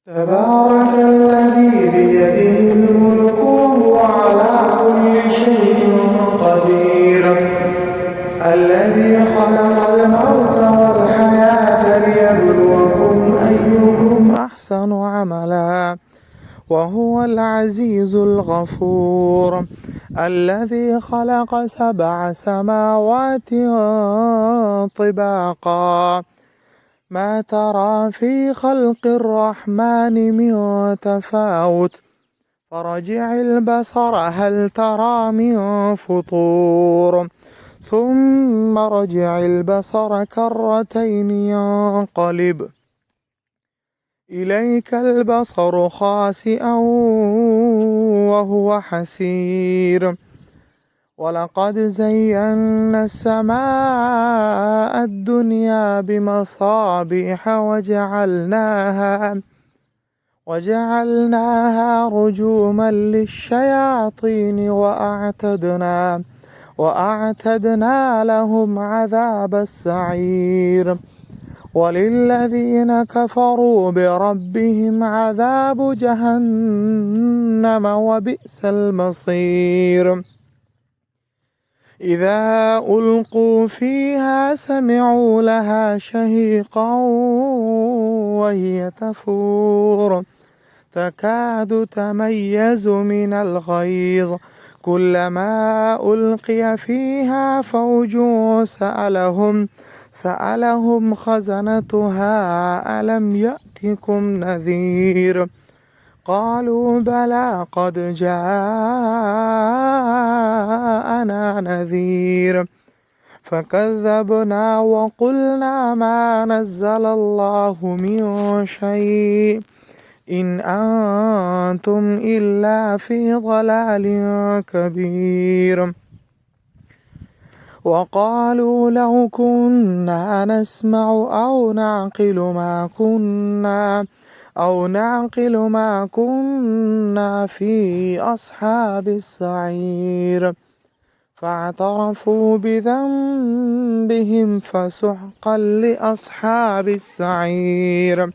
تبارك الذي بيده الملك وهو على كل شيء قدير الذي خلق الموت والحياة ليبلوكم أيكم أحسن عملا وهو العزيز الغفور الذي خلق 7 سماوات طباقا ما ترى في خلق الرحمن من تفاوت فرجع البصر هل ترى من فطور ثم رجع البصر كرتين ينقلب إليك البصر خاسئا وهو حسير ولقد زينا السماء الدنيا بمصابيح وجعلناها رجوما للشياطين وأعتدنا لهم عذاب السعير وللذين كفروا بربهم عذاب جهنم وبئس المصير إذا ألقوا فيها سمعوا لها شهيقا وهي تفور تكاد تميز من الغيظ كلما ألقي فيها فوج سألهم خزنتها ألم يأتكم نذير قالوا بلى قد جاءنا نذير فكذبنا وقلنا ما نزل الله من شيء إن أنتم إلا في ضلال كبير وقالوا لو كنا نسمع أو نعقل ما كنا في أصحاب السعير فاعترفوا بذنبهم فسحقا لأصحاب السعير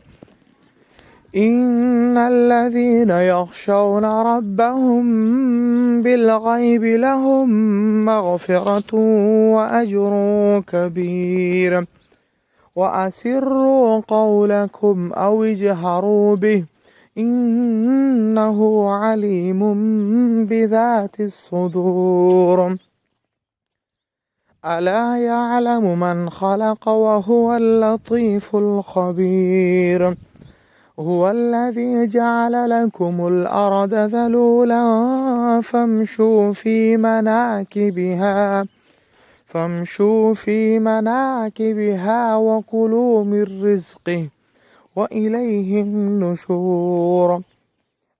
إن الذين يخشون ربهم بالغيب لهم مغفرة وأجر كبير وأسروا قولكم أو اجهروا به إنه عليم بذات الصدور ألا يعلم من خلق وهو اللطيف الخبير هو الذي جعل لكم الأرض ذلولا فامشوا في مناكبها وكلوا من رزقه وإليه النشور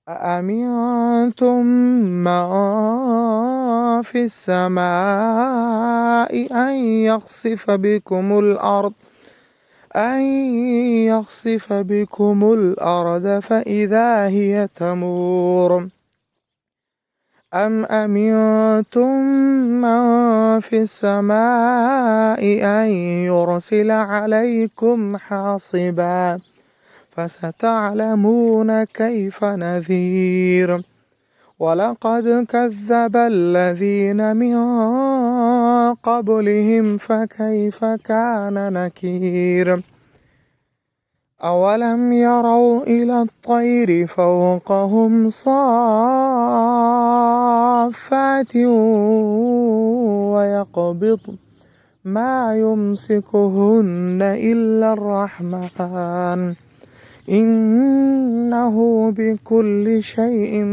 أأمنتم من في السماء أن يخسف بكم الأرض فإذا هي تمور أم أمنتم من في السماء أن يرسل عليكم حاصبا فستعلمون كيف نذير ولقد كذب الذين من قبلهم فكيف كان نكير أولم يروا إلى الطير فوقهم صافات ويقبض ما يمسكهن إلا الرحمن إنه بكل شيء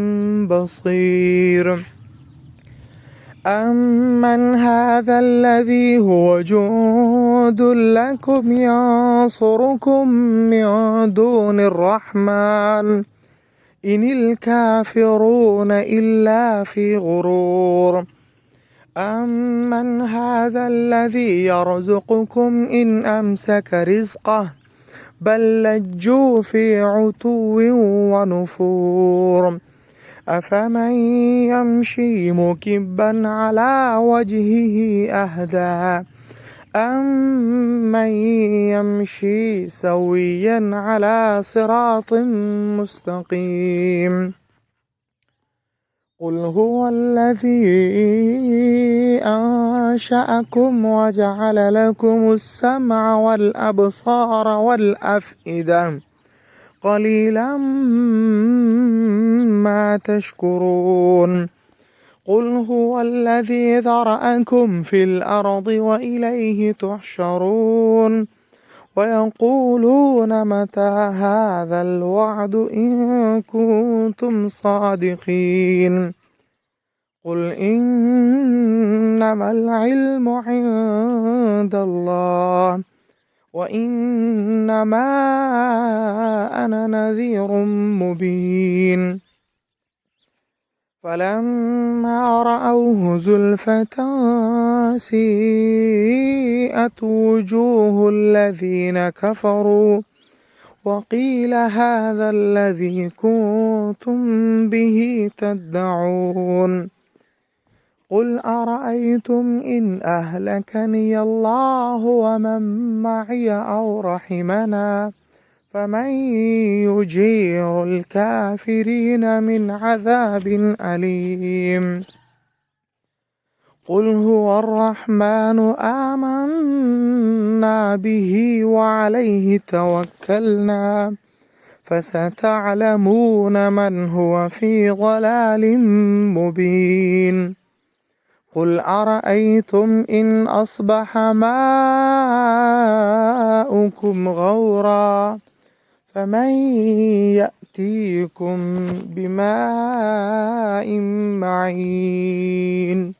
بصير أمن هذا الذي هو جند لكم ينصركم من دون الرحمن إن الكافرون إلا في غرور أمن هذا الذي يرزقكم إن أمسك رزقه بل لجوا في عتو ونفور أفمن يمشي مكبا على وجهه أهدى أمن يمشي سويا على صراط مستقيم قل هو الذي أنشأكم وجعل لكم السمع والأبصار والأفئدة قليلا ما تشكرون قل هو الذي ذرأكم في الأرض وإليه تحشرون ويقولون متى هذا الوعد إن كنتم صادقين قل إنما العلم عند الله وإنما أنا نذير مبين فلما رأوه زلفة سيئت وجوه الذين كفروا وقيل هذا الذي كنتم به تدعون قل أرأيتم إن أهلكني الله ومن معي أو رحمنا فمن يجير الكافرين من عذاب أليم قل هو الرحمن آمنا به وعليه توكلنا فستعلمون من هو في ضلال مبين قل أرأيتم إن أصبح ماؤكم غورا فمن يأتيكم بماء معين